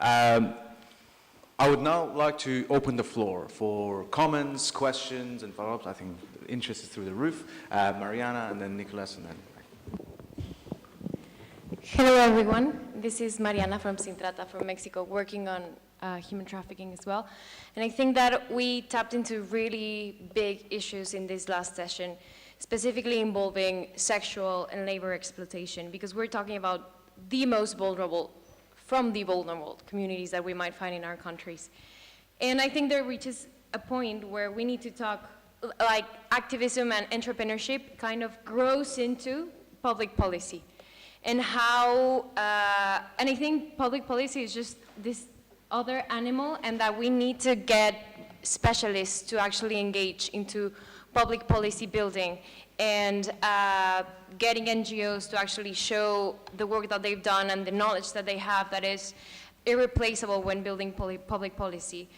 I would now like to open the floor for comments, questions, and follow-ups. I think the interest is through the roof. Mariana, and then Nicolas, and then... Hello, everyone. This is Mariana from Sintrata from Mexico, working on human trafficking as well. And I think that we tapped into really big issues in this last session, specifically involving sexual and labor exploitation, because we're talking about the most vulnerable, from the vulnerable communities that we might find in our countries. And I think there reaches a point where we need to talk, like activism and entrepreneurship kind of grows into public policy. And how, and I think public policy is just this other animal, and that we need to get specialists to actually engage into public policy building and getting NGOs to actually show the work that they've done and the knowledge that they have that is irreplaceable when building public policy.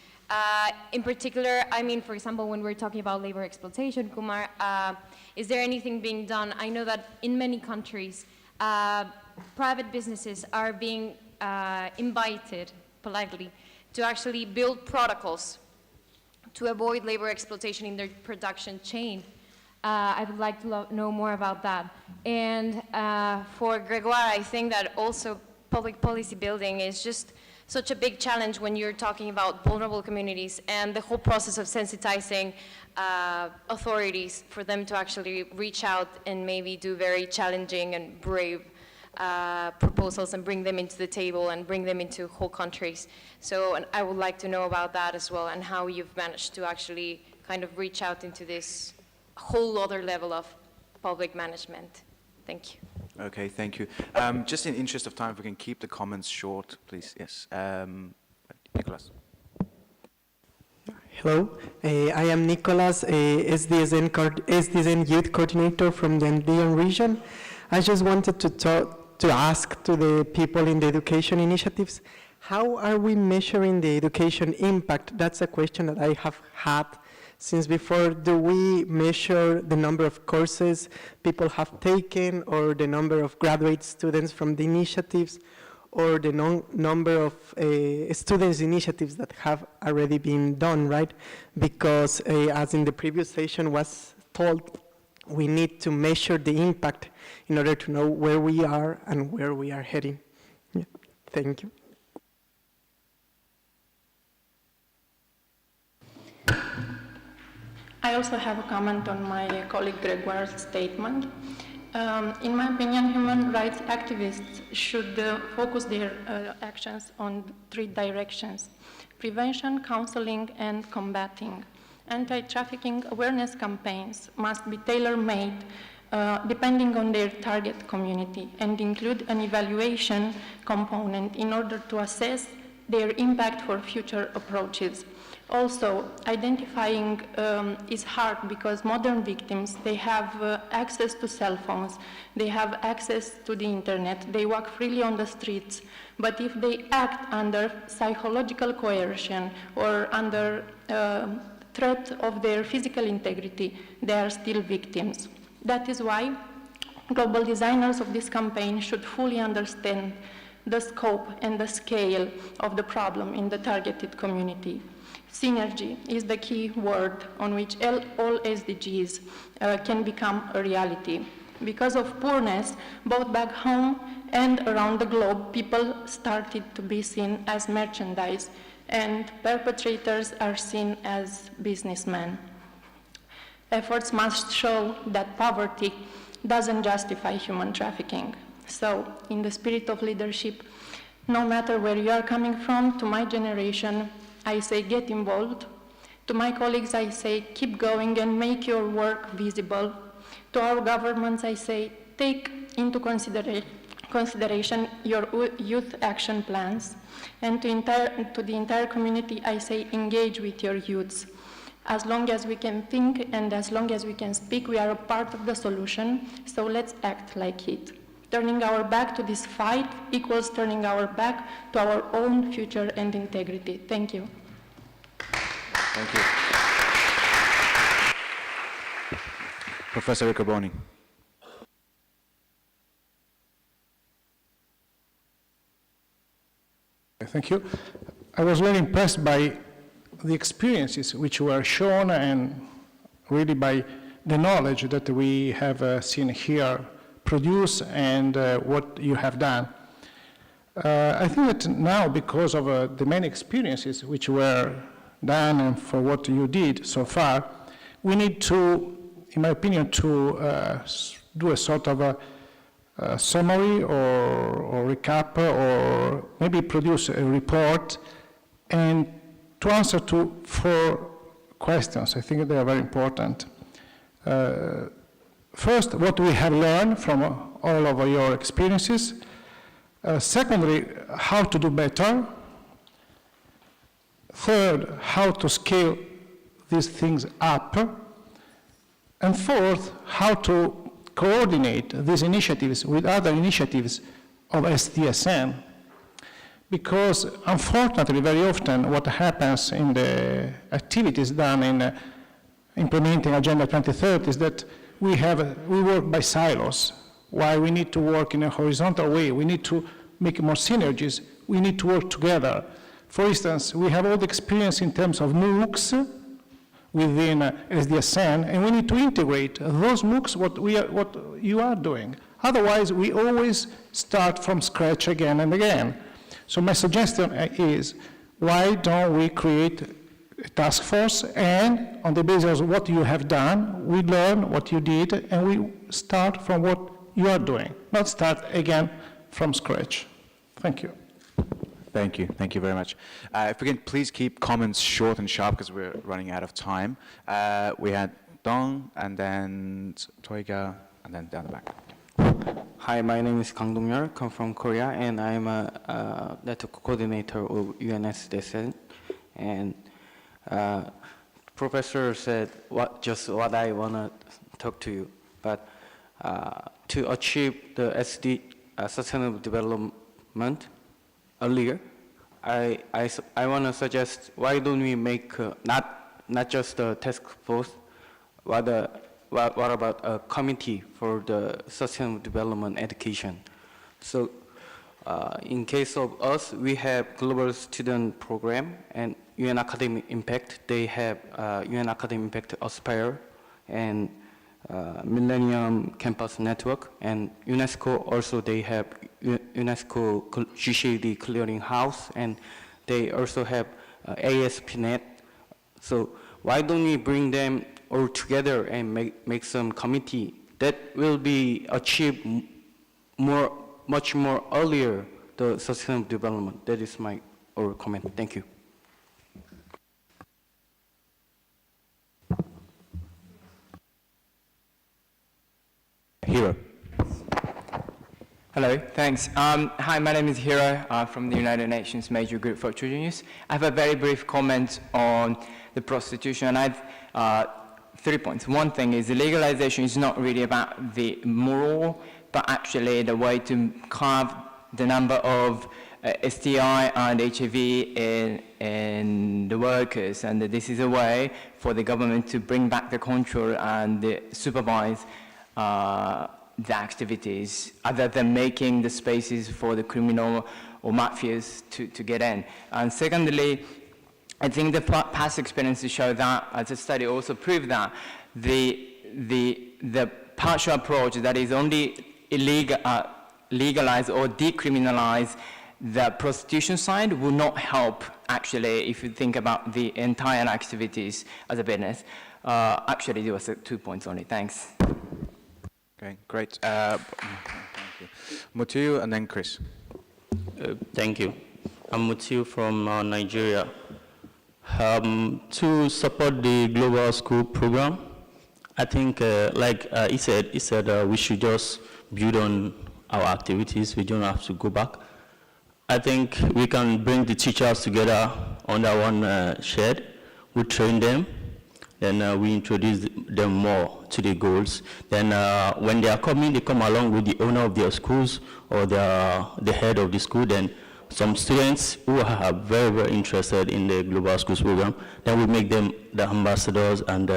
In particular, I mean, for example, when we're talking about labor exploitation, Kumar, is there anything being done? I know that in many countries, private businesses are being invited, politely, to actually build protocols to avoid labor exploitation in their production chain. I would like to know more about that. And for Gregoire, I think that also public policy building is just such a big challenge when you're talking about vulnerable communities and the whole process of sensitizing authorities for them to actually reach out and maybe do very challenging and brave proposals and bring them into the table and bring them into whole countries. So and I would like to know about that as well, and how you've managed to actually kind of reach out into this whole other level of public management. Thank you. Okay, thank you. Just in interest of time, if we can keep the comments short, please. Yes. Nicolas. Hello, I am Nicolas, SDSN Youth Coordinator from the Andean region. I just wanted to ask to the people in the education initiatives, how are we measuring the education impact? That's a question that I have had since before. Do we measure the number of courses people have taken, or the number of graduate students from the initiatives, or the number of students' initiatives that have already been done, right? Because as in the previous session was told, we need to measure the impact in order to know where we are and where we are heading. Yeah. Thank you. I also have a comment on my colleague Gregoire's statement. In my opinion, human rights activists should focus their actions on 3 directions: prevention, counseling, and combating. Anti-trafficking awareness campaigns must be tailor-made depending on their target community and include an evaluation component in order to assess their impact for future approaches. Also, identifying is hard because modern victims, they have access to cell phones, they have access to the internet, they walk freely on the streets, but if they act under psychological coercion or under threat of their physical integrity, they are still victims. That is why global designers of this campaign should fully understand the scope and the scale of the problem in the targeted community. Synergy is the key word on which all SDGs can become a reality. Because of poorness, both back home and around the globe, people started to be seen as merchandise, and perpetrators are seen as businessmen. Efforts must show that poverty doesn't justify human trafficking. So, in the spirit of leadership, no matter where you are coming from, to my generation, I say get involved. To my colleagues, I say keep going and make your work visible. To our governments, I say take into consideration your youth action plans. And to the entire community, I say engage with your youths. As long as we can think and as long as we can speak, we are a part of the solution, so let's act like it. Turning our back to this fight equals turning our back to our own future and integrity. Thank you. Thank you. Professor Riccoboni. Thank you. I was very impressed by the experiences which were shown and really by the knowledge that we have seen here produce and what you have done. I think that now, because of the many experiences which were done and for what you did so far, we need to, in my opinion, to do a sort of a summary or recap, or maybe produce a report and to answer to 4 questions. I think they are very important. First, what we have learned from all of your experiences. Secondly, how to do better. Third, how to scale these things up. And fourth, how to coordinate these initiatives with other initiatives of SDSN. Because unfortunately, very often what happens in the activities done in implementing Agenda 2030 is that we work by silos. While we need to work in a horizontal way, we need to make more synergies, we need to work together. For instance, we have all the experience in terms of MOOCs within SDSN, and we need to integrate those MOOCs, what you are doing. Otherwise, we always start from scratch again and again. So my suggestion is, why don't we create a task force, and on the basis of what you have done, we learn what you did, and we start from what you are doing, not start again from scratch. Thank you. Thank you. Thank you very much. If we can please keep comments short and sharp because we're running out of time. We had Dong, and then Toiga, and then down the back. Hi, my name is Kang Dong-yeol, come from Korea, and I'm a network coordinator of UNSDSN. And Professor said just what I want to talk to you. But to achieve the sustainable development earlier, I want to suggest, why don't we make not just a task force, what about a committee for the sustainable development education? So in case of us, we have Global Student Program and UN Academic Impact. They have UN Academic Impact Aspire and Millennium Campus Network, and UNESCO also, they have UNESCO GCAD Clearing House, and they also have ASP.NET. So why don't we bring them all together and make some committee that will be achieved much more earlier, the sustainable development. That is my oral comment. Thank you. Hiro. Hello, thanks. Hi, my name is Hiro from the United Nations Major Group for Children Use. I have a very brief comment on the prostitution. I have 3 points. One thing is the legalization is not really about the moral, but actually the way to carve the number of STI and HIV in the workers, and this is a way for the government to bring back the control and supervise the activities, other than making the spaces for the criminal or mafias to get in. And secondly, I think the past experiences show that, as a study also proved that, the partial approach that is only legalize or decriminalize the prostitution side will not help, actually, if you think about the entire activities as a business. Actually, there was 2 points only. Thanks. Okay, great. Thank you. Mutiu, and then Chris. Thank you. I'm Mutiu from Nigeria. To support the Global School Program, I think, like he said we should just build on our activities. We don't have to go back. I think we can bring the teachers together under one shed. We train them, then we introduce them more to the goals. Then when they are coming, they come along with the owner of their schools or the head of the school. Then some students who are very, very interested in the Global Schools Program, then we make them the ambassadors, and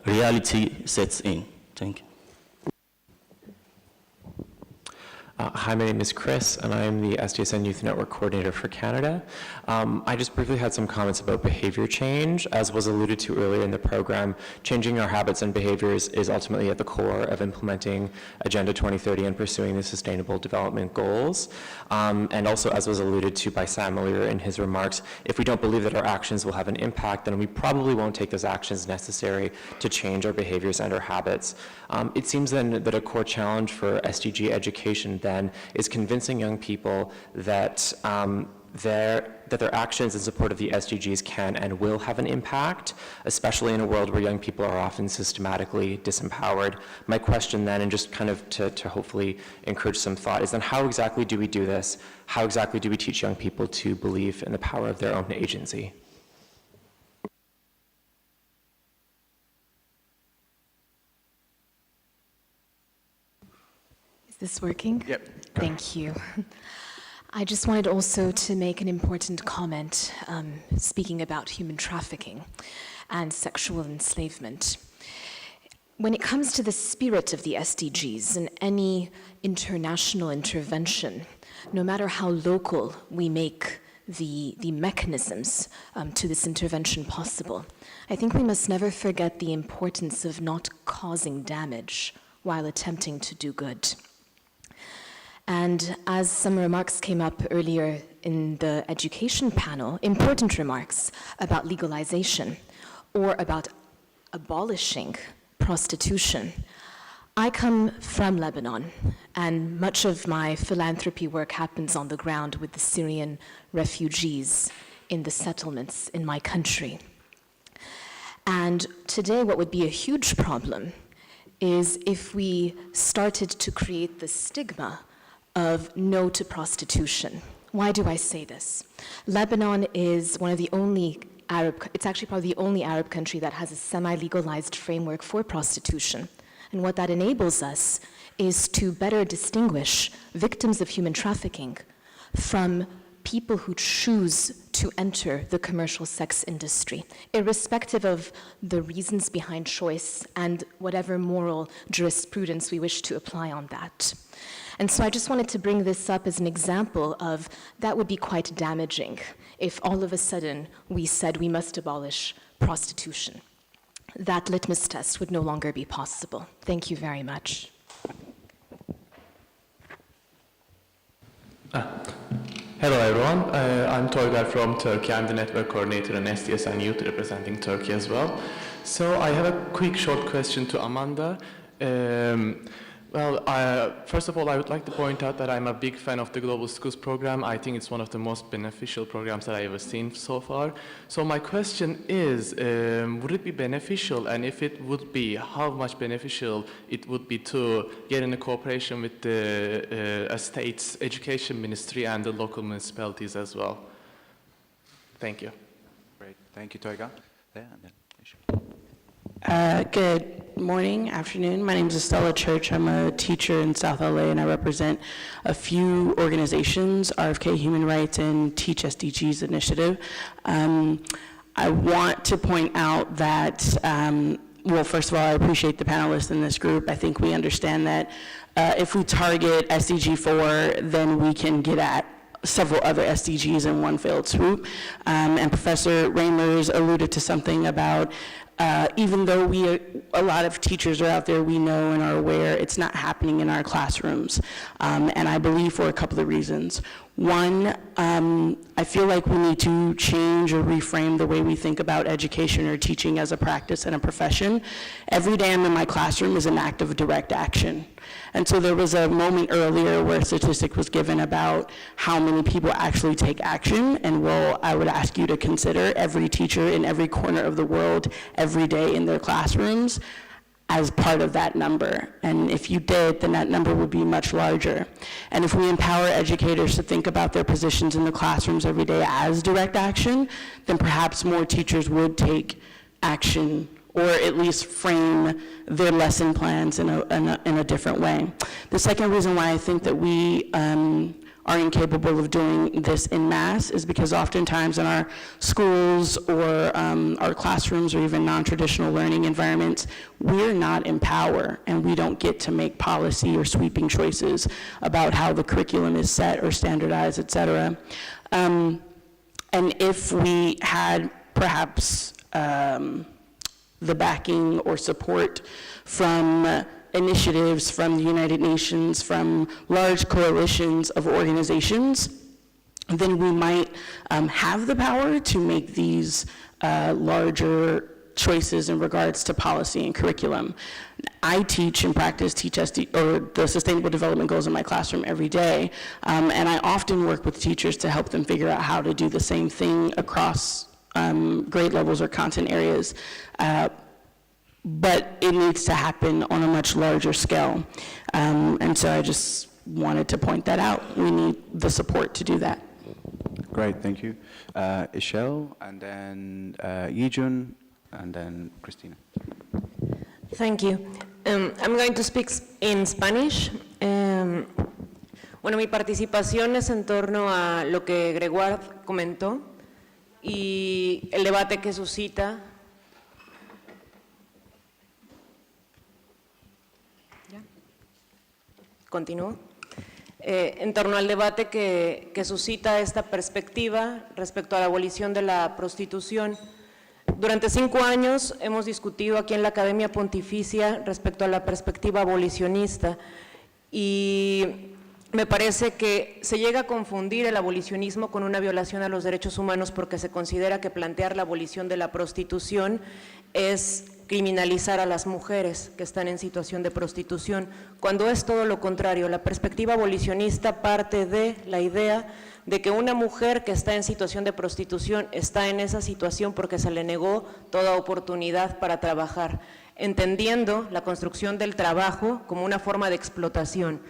reality sets in. Thank you. Hi, my name is Chris, and I'm the SDSN Youth Network Coordinator for Canada. I just briefly had some comments about behavior change. As was alluded to earlier in the program, changing our habits and behaviors is ultimately at the core of implementing Agenda 2030 and pursuing the Sustainable Development Goals. And also, as was alluded to by Sam earlier in his remarks, if we don't believe that our actions will have an impact, then we probably won't take those actions necessary to change our behaviors and our habits. It seems then that a core challenge for SDG education then is convincing young people that their actions in support of the SDGs can and will have an impact, especially in a world where young people are often systematically disempowered. My question then, and just kind of to hopefully encourage some thought, is then how exactly do we do this? How exactly do we teach young people to believe in the power of their own agency? Is this working? Yep. Thank you. I just wanted also to make an important comment, speaking about human trafficking and sexual enslavement. When it comes to the spirit of the SDGs and any international intervention, no matter how local we make the mechanisms to this intervention possible, I think we must never forget the importance of not causing damage while attempting to do good. And as some remarks came up earlier in the education panel, important remarks about legalization or about abolishing prostitution. I come from Lebanon, and much of my philanthropy work happens on the ground with the Syrian refugees in the settlements in my country. And today, what would be a huge problem is if we started to create the stigma of no to prostitution. Why do I say this? Lebanon is one of the only it's actually probably the only Arab country that has a semi-legalized framework for prostitution. And what that enables us is to better distinguish victims of human trafficking from people who choose to enter the commercial sex industry, irrespective of the reasons behind choice and whatever moral jurisprudence we wish to apply on that. And so I just wanted to bring this up as an example of that would be quite damaging if all of a sudden we said we must abolish prostitution. That litmus test would no longer be possible. Thank you very much. Hello everyone, I'm Toygar from Turkey. I'm the network coordinator in SDSN Youth representing Turkey as well. So I have a quick short question to Amanda. First of all, I would like to point out that I'm a big fan of the Global Schools program. I think it's one of the most beneficial programs that I've ever seen so far. So my question is, would it be beneficial, and if it would be, how much beneficial it would be to get in a cooperation with the state's education ministry and the local municipalities as well? Thank you. Great. Thank you, Toyga. There, and then Good morning, afternoon. My name is Estella Church. I'm a teacher in South LA, and I represent a few organizations, RFK Human Rights and Teach SDGs Initiative. I want to point out that, well, first of all, I appreciate the panelists in this group. I think we understand that if we target SDG 4, then we can get at several other SDGs in one fell swoop. And Professor Reimers alluded to something about even though a lot of teachers are out there, we know and are aware it's not happening in our classrooms. And I believe for a couple of reasons. One, I feel like we need to change or reframe the way we think about education or teaching as a practice and a profession. Every day I'm in my classroom is an act of direct action. And so there was a moment earlier where a statistic was given about how many people actually take action, and well, I would ask you to consider every teacher in every corner of the world every day in their classrooms as part of that number. And if you did, then that number would be much larger. And if we empower educators to think about their positions in the classrooms every day as direct action, then perhaps more teachers would take action or at least frame their lesson plans in a different way. The second reason why I think that we are incapable of doing this in mass is because oftentimes in our schools or our classrooms or even non-traditional learning environments, we're not in power and we don't get to make policy or sweeping choices about how the curriculum is set or standardized, et cetera. And if we had perhaps the backing or support from initiatives from the United Nations, from large coalitions of organizations, then we might have the power to make these larger choices in regards to policy and curriculum. I teach and practice the Sustainable Development Goals in my classroom every day, and I often work with teachers to help them figure out how to do the same thing across grade levels or content areas. But it needs to happen on a much larger scale. And so I just wanted to point that out. We need the support to do that. Great, thank you. Ishel, and then Yijun, and then Christina. Thank you. I'm going to speak in Spanish. Bueno, mi participación es en torno a lo que Gregoire comentó y el debate que suscita. Continúo. En torno al debate que suscita esta perspectiva respecto a la abolición de la prostitución. Durante 5 años hemos discutido aquí en la Academia Pontificia respecto a la perspectiva abolicionista y me parece que se llega a confundir el abolicionismo con una violación a los derechos humanos porque se considera que plantear la abolición de la prostitución es criminalizar a las mujeres que están en situación de prostitución, cuando es todo lo contrario. La perspectiva abolicionista parte de la idea de que una mujer que está en situación de prostitución está en esa situación porque se le negó toda oportunidad para trabajar, entendiendo la construcción del trabajo como una forma de explotación.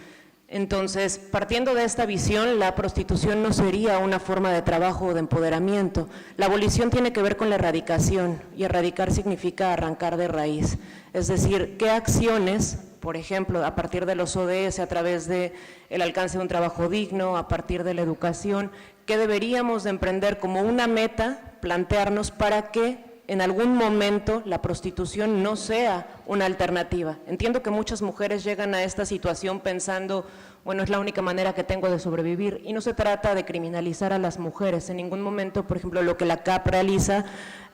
Entonces, partiendo de esta visión, la prostitución no sería una forma de trabajo o de empoderamiento. La abolición tiene que ver con la erradicación, y erradicar significa arrancar de raíz. Es decir, qué acciones, por ejemplo, a partir de los ODS, a través del alcance de un trabajo digno, a partir de la educación, qué deberíamos de emprender como una meta, plantearnos para que en algún momento la prostitución no sea una alternativa. Entiendo que muchas mujeres llegan a esta situación pensando, bueno, es la única manera que tengo de sobrevivir, y no se trata de criminalizar a las mujeres. En ningún momento, por ejemplo, lo que la CAP realiza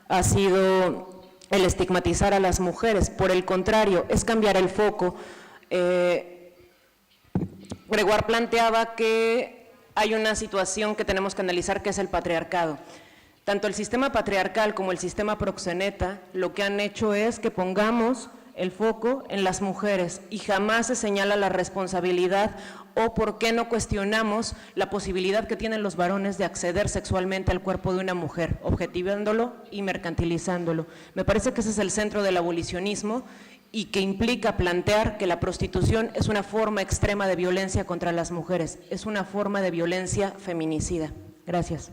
ha sido el estigmatizar a las mujeres. Por el contrario, es cambiar el foco. Gregoire planteaba que hay una situación que tenemos que analizar, que es el patriarcado. Tanto el sistema patriarcal como el sistema proxeneta lo que han hecho es que pongamos el foco en las mujeres y jamás se señala la responsabilidad o por qué no cuestionamos la posibilidad que tienen los varones de acceder sexualmente al cuerpo de una mujer, objetivándolo y mercantilizándolo. Me parece que ese es el centro del abolicionismo y que implica plantear que la prostitución es una forma extrema de violencia contra las mujeres, es una forma de violencia feminicida. Gracias.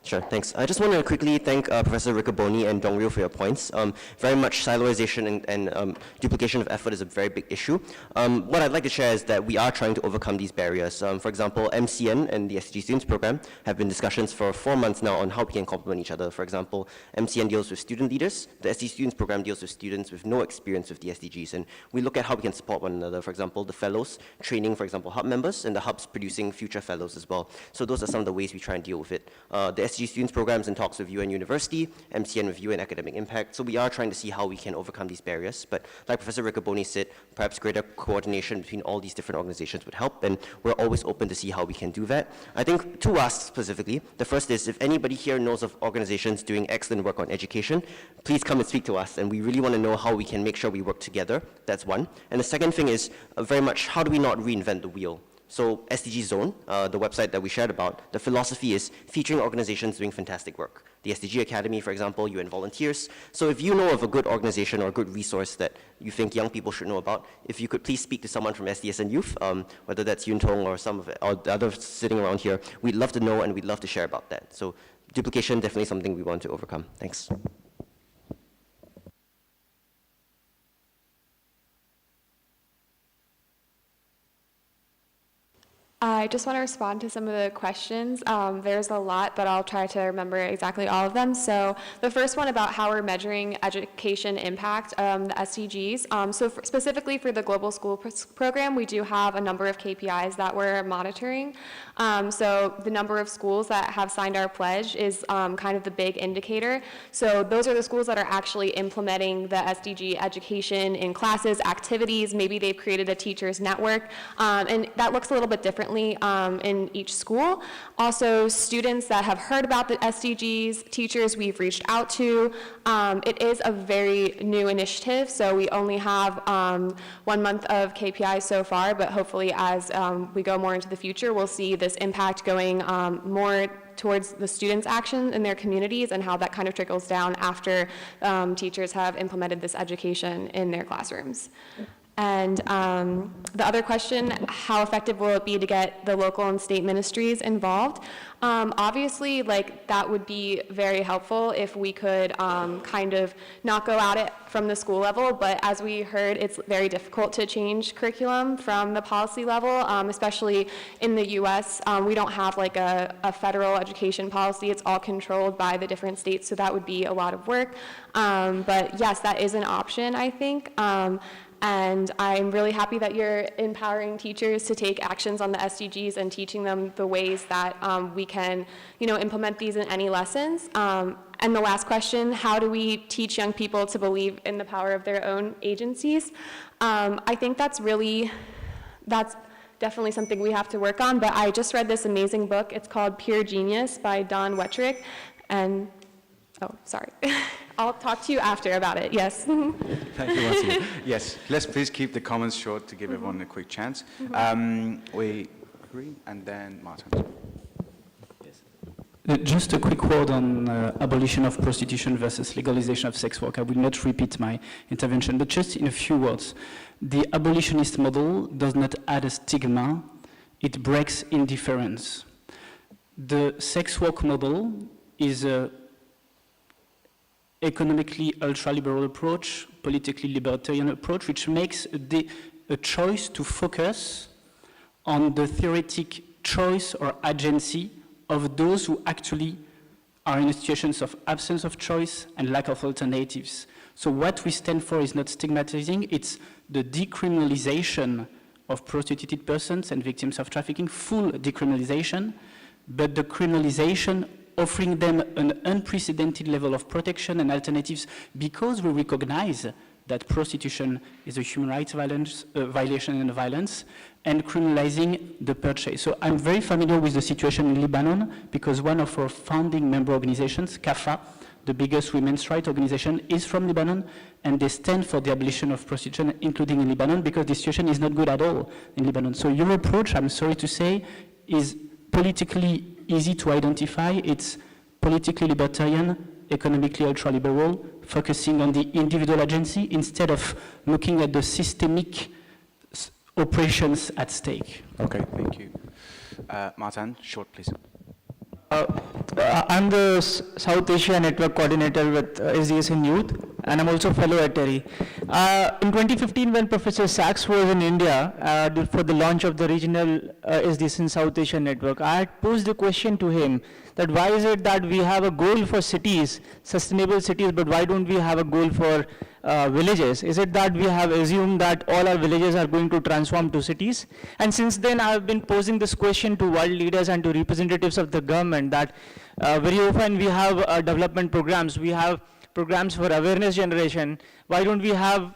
Sure, thanks. I just want to quickly thank Professor Riccoboni and Dongryeo for your points. Very much siloization and duplication of effort is a very big issue. What I'd like to share is that we are trying to overcome these barriers. For example, MCN and the SDG Students Program have been discussions for 4 months now on how we can complement each other. For example, MCN deals with student leaders. The SDG Students Program deals with students with no experience with the SDGs. And we look at how we can support one another. For example, the fellows training, for example, hub members, and the hubs producing future fellows as well. So those are some of the ways we try and deal with it. The SDG Students Programs in talks with UN University, MCN with UN Academic Impact. So we are trying to see how we can overcome these barriers. But like Professor Riccoboni said, perhaps greater coordination between all these different organizations would help, and we're always open to see how we can do that. I think 2 asks specifically. The first is, if anybody here knows of organizations doing excellent work on education, please come and speak to us, and we really want to know how we can make sure we work together. That's one. And the second thing is very much, how do we not reinvent the wheel? So SDG Zone, the website that we shared about, the philosophy is featuring organizations doing fantastic work. The SDG Academy, for example, UN Volunteers. So if you know of a good organization or a good resource that you think young people should know about, if you could please speak to someone from SDSN Youth, whether that's Yun Tong or some of it, or the others sitting around here, we'd love to know and we'd love to share about that. So duplication, definitely something we want to overcome. Thanks. I just want to respond to some of the questions. There's a lot, but I'll try to remember exactly all of them. So the first one about how we're measuring education impact, the SDGs. Specifically for the Global School Program, we do have a number of KPIs that we're monitoring. So the number of schools that have signed our pledge is kind of the big indicator. So those are the schools that are actually implementing the SDG education in classes, activities. Maybe they've created a teachers network, and that looks a little bit differently in each school. Also, students that have heard about the SDGs, teachers we've reached out to. It is a very new initiative, so we only have 1 month of KPIs so far, but hopefully as we go more into the future, we'll see this impact going more towards the students' action in their communities and how that kind of trickles down after teachers have implemented this education in their classrooms. And the other question, how effective will it be to get the local and state ministries involved? Obviously, like, that would be very helpful if we could kind of not go at it from the school level, but as we heard, it's very difficult to change curriculum from the policy level, especially in the US. We don't have like a federal education policy. It's all controlled by the different states, so that would be a lot of work. But yes, that is an option, I think. And I'm really happy that you're empowering teachers to take actions on the SDGs and teaching them the ways that we can, implement these in any lessons. And the last question, how do we teach young people to believe in the power of their own agencies? I think that's definitely something we have to work on, but I just read this amazing book. It's called Pure Genius by Don Wettrick, and, oh, sorry. I'll talk to you after about it, yes. Thank you once again. Yes, let's please keep the comments short to give everyone a quick chance. We agree, and then Martin. Just a quick word on abolition of prostitution versus legalization of sex work. I will not repeat my intervention, but just in a few words. The abolitionist model does not add a stigma, it breaks indifference. The sex work model is a economically ultra-liberal approach, politically libertarian approach, which makes a choice to focus on the theoretic choice or agency of those who actually are in situations of absence of choice and lack of alternatives. So what we stand for is not stigmatizing, it's the decriminalization of prostituted persons and victims of trafficking, full decriminalization, but the criminalization offering them an unprecedented level of protection and alternatives because we recognize that prostitution is a human rights violation and violence, and criminalizing the purchase. So I'm very familiar with the situation in Lebanon because one of our founding member organizations, CAFA, the biggest women's rights organization, is from Lebanon, and they stand for the abolition of prostitution, including in Lebanon, because the situation is not good at all in Lebanon. So your approach, I'm sorry to say, is politically easy to identify. It's politically libertarian, economically ultra-liberal, focusing on the individual agency instead of looking at the systemic operations at stake. Okay, thank you. Martin, short, please. I'm the South Asia Network Coordinator with SDSN Youth, and I'm also a fellow at TERI. In 2015, when Professor Sachs was in India for the launch of the regional SDSN South Asia Network, I had posed a question to him that why is it that we have a goal for cities, sustainable cities, but why don't we have a goal for villages? Is it that we have assumed that all our villages are going to transform to cities? And since then, I've been posing this question to world leaders and to representatives of the government that very often we have development programs, we have programs for awareness generation. Why don't we have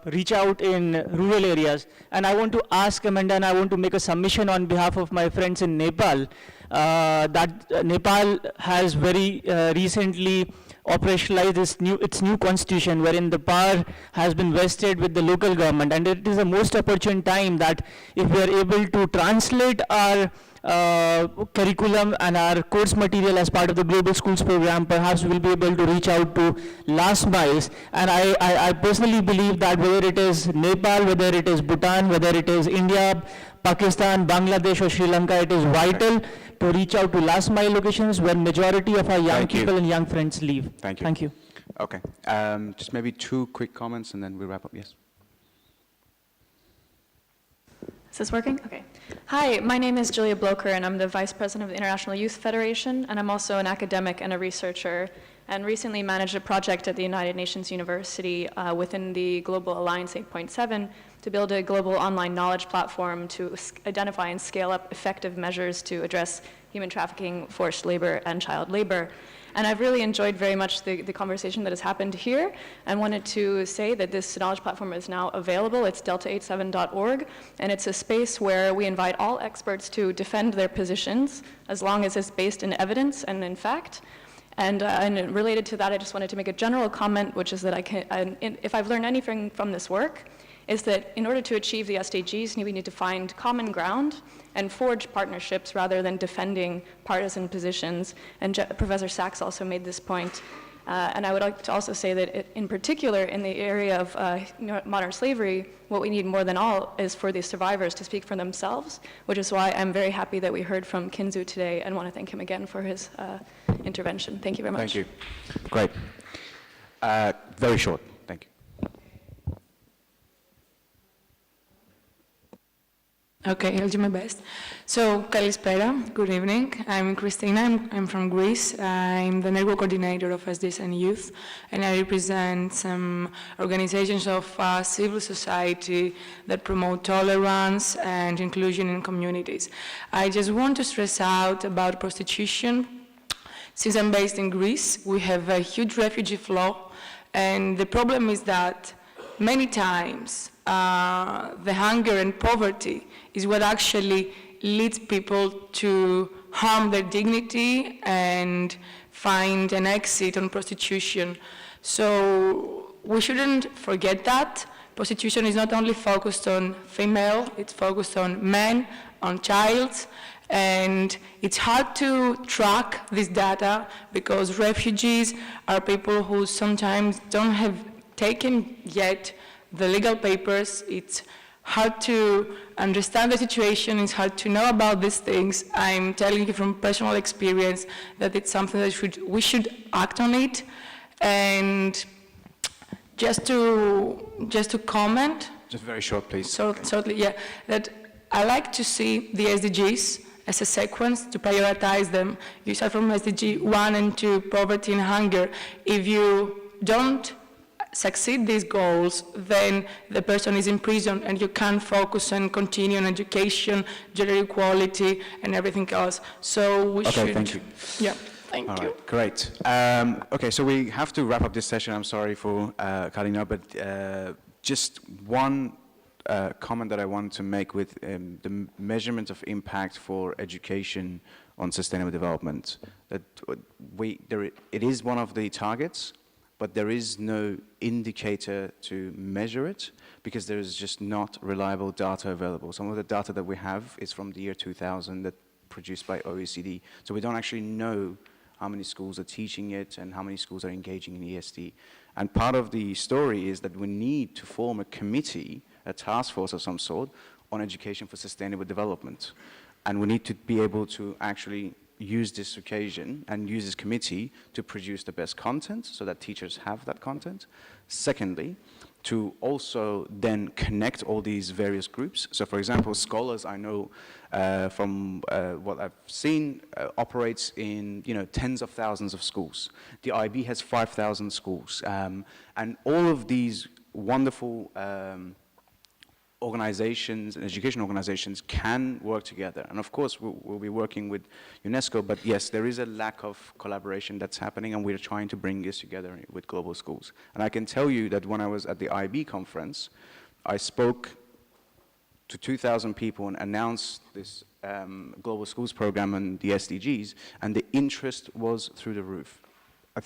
reach out in rural areas? And I want to ask Amanda, and I want to make a submission on behalf of my friends in Nepal, that Nepal has very recently operationalize its new constitution, wherein the power has been vested with the local government. And it is a most opportune time that if we are able to translate our curriculum and our course material as part of the Global Schools program, perhaps we'll be able to reach out to last miles. And I personally believe that whether it is Nepal, whether it is Bhutan, whether it is India, Pakistan, Bangladesh or Sri Lanka, it is vital to reach out to last mile locations where majority of our young people and young friends live. Thank you. Thank you. Okay. Just maybe 2 quick comments and then we'll wrap up. Yes. Is this working? Okay. Hi, my name is Julia Blocher, and I'm the Vice President of the International Youth Federation, and I'm also an academic and a researcher, and recently managed a project at the United Nations University within the Global Alliance 8.7 to build a global online knowledge platform to identify and scale up effective measures to address human trafficking, forced labor, and child labor. And I've really enjoyed very much the conversation that has happened here, and wanted to say that this knowledge platform is now available. It's delta87.org, and it's a space where we invite all experts to defend their positions, as long as it's based in evidence and in fact. And related to that, I just wanted to make a general comment, which is that if I've learned anything from this work, is that in order to achieve the SDGs, we need to find common ground and forge partnerships rather than defending partisan positions. And Professor Sachs also made this point. And I would like to also say that in particular in the area of modern slavery, what we need more than all is for the survivors to speak for themselves, which is why I'm very happy that we heard from Kinzu today and want to thank him again for his intervention. Thank you very much. Thank you. Great. Very short. Thank you. Okay, I'll do my best. So, Kalispera, good evening. I'm Christina, I'm from Greece. I'm the network coordinator of SDSN Youth, and I represent some organizations of civil society that promote tolerance and inclusion in communities. I just want to stress out about prostitution. Since I'm based in Greece, we have a huge refugee flow, and the problem is that many times the hunger and poverty is what actually leads people to harm their dignity and find an exit on prostitution. So we shouldn't forget that. Prostitution is not only focused on female, it's focused on men, on child, and it's hard to track this data because refugees are people who sometimes don't have taken yet the legal papers. It's hard to understand the situation, it's hard to know about these things. I'm telling you from personal experience that it's something that we should act on it. And just to comment. Just very short, please. So, yeah, that I like to see the SDGs as a sequence to prioritize them. You start from SDG 1 and 2, poverty and hunger. If you don't succeed these goals, then the person is in prison and you can't focus and continue on education, gender equality, and everything else. So we should. Okay, thank you. Yeah, thank you. All right, great. Okay, so we have to wrap up this session. I'm sorry for cutting out, but just one comment that I want to make with the measurement of impact for education on sustainable development. That it is one of the targets, but there is no indicator to measure it because there is just not reliable data available. Some of the data that we have is from the year 2000 that produced by OECD. So we don't actually know how many schools are teaching it and how many schools are engaging in ESD. And part of the story is that we need to form a committee, a task force of some sort, on education for sustainable development. And we need to be able to actually use this occasion and use this committee to produce the best content so that teachers have that content. Secondly, to also then connect all these various groups. So for example, scholars I know from what I've seen operates in tens of thousands of schools. The IB has 5,000 schools. And all of these wonderful organizations and education organizations can work together. And of course, we'll be working with UNESCO, but yes, there is a lack of collaboration that's happening, and we're trying to bring this together with global schools. And I can tell you that when I was at the IB conference, I spoke to 2,000 people and announced this global schools program and the SDGs, and the interest was through the roof.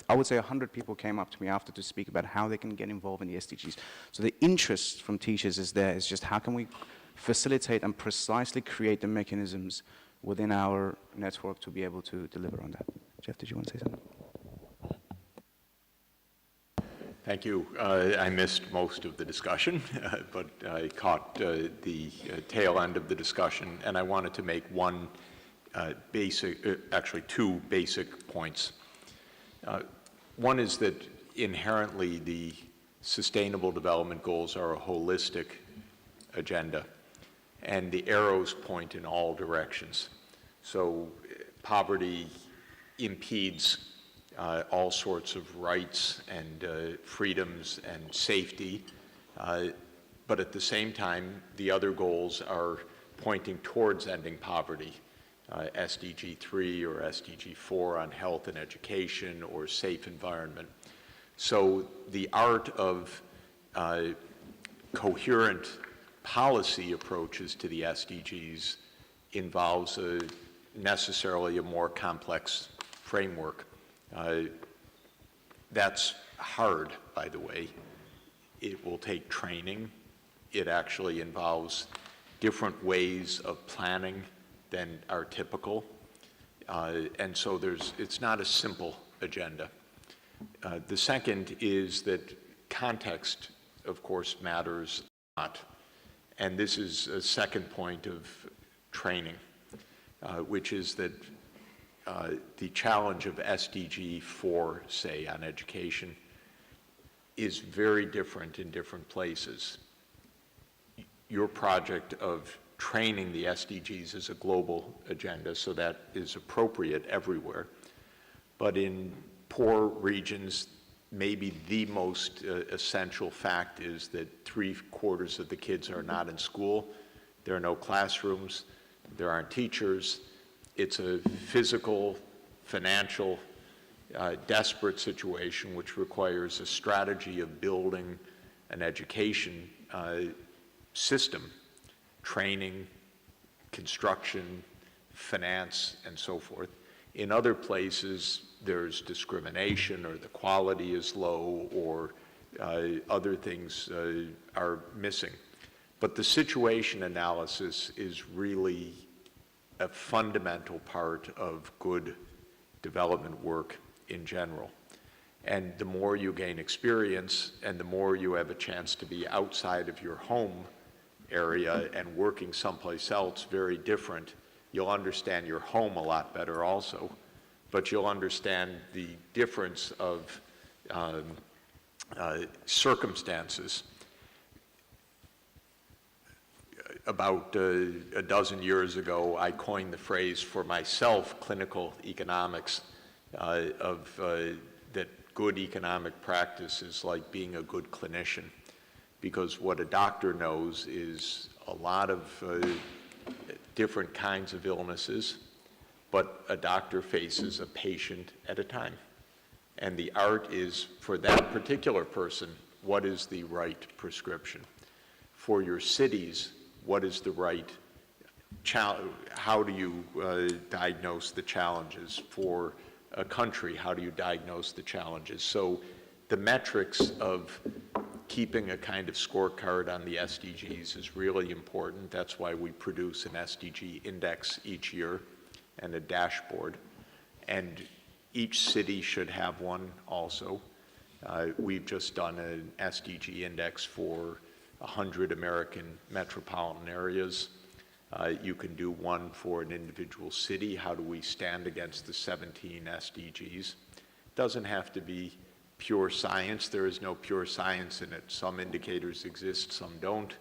I would say 100 people came up to me after to speak about how they can get involved in the SDGs. So the interest from teachers is there. It's just how can we facilitate and precisely create the mechanisms within our network to be able to deliver on that. Jeff, did you want to say something? Thank you. I missed most of the discussion, but I caught the tail end of the discussion, and I wanted to make one actually two basic points. One is that inherently the Sustainable Development Goals are a holistic agenda, and the arrows point in all directions. So poverty impedes all sorts of rights and freedoms and safety, but at the same time, the other goals are pointing towards ending poverty. SDG 3 or SDG 4 on health and education or safe environment. So the art of coherent policy approaches to the SDGs involves necessarily a more complex framework. That's hard, by the way. It will take training. It actually involves different ways of planning than are typical. And so it's not a simple agenda. The second is that context, of course, matters a lot. And this is a second point of training, which is that the challenge of SDG 4, say, on education, is very different in different places. Your project of training the SDGs is a global agenda, so that is appropriate everywhere. But in poor regions, maybe the most essential fact is that 3/4 of the kids are not in school. There are no classrooms. There aren't teachers. It's a physical, financial, desperate situation which requires a strategy of building an education system, training, construction, finance, and so forth. In other places, there's discrimination, or the quality is low, or other things are missing. But the situation analysis is really a fundamental part of good development work in general. And the more you gain experience, and the more you have a chance to be outside of your home area and working someplace else very different, you'll understand your home a lot better also, but you'll understand the difference of circumstances. About a dozen years ago, I coined the phrase for myself, clinical economics, that good economic practice is like being a good clinician, because what a doctor knows is a lot of different kinds of illnesses, but a doctor faces a patient at a time. And the art is, for that particular person, what is the right prescription? For your cities, what is the right how do you diagnose the challenges? For a country, how do you diagnose the challenges? So the metrics of keeping a kind of scorecard on the SDGs is really important. That's why we produce an SDG index each year and a dashboard. And each city should have one also. We've just done an SDG index for 100 American metropolitan areas. You can do one for an individual city. How do we stand against the 17 SDGs? It doesn't have to be pure science. There is no pure science in it. Some indicators exist, some don't.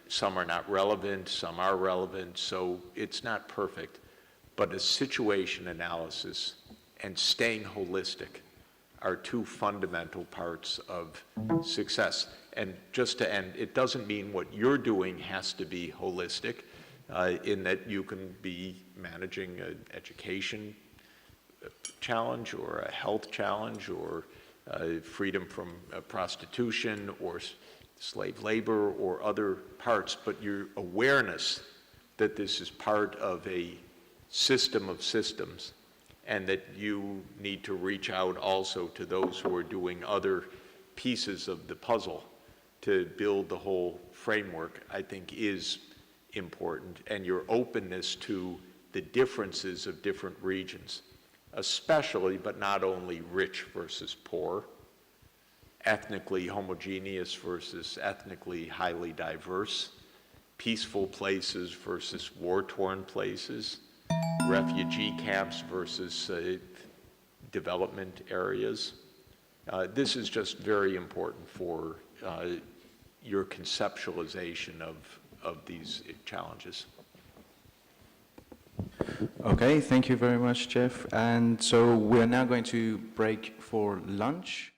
Some are not relevant, some are relevant, so it's not perfect. But a situation analysis and staying holistic are two fundamental parts of success. And just to end, it doesn't mean what you're doing has to be holistic, in that you can be managing an education challenge or a health challenge or freedom from prostitution or slave labor or other parts, but your awareness that this is part of a system of systems and that you need to reach out also to those who are doing other pieces of the puzzle to build the whole framework, I think is important, and your openness to the differences of different regions, especially, but not only rich versus poor, ethnically homogeneous versus ethnically highly diverse, peaceful places versus war-torn places, refugee camps versus development areas. This is just very important for your conceptualization of these challenges. Okay, thank you very much, Jeff. And so we're now going to break for lunch.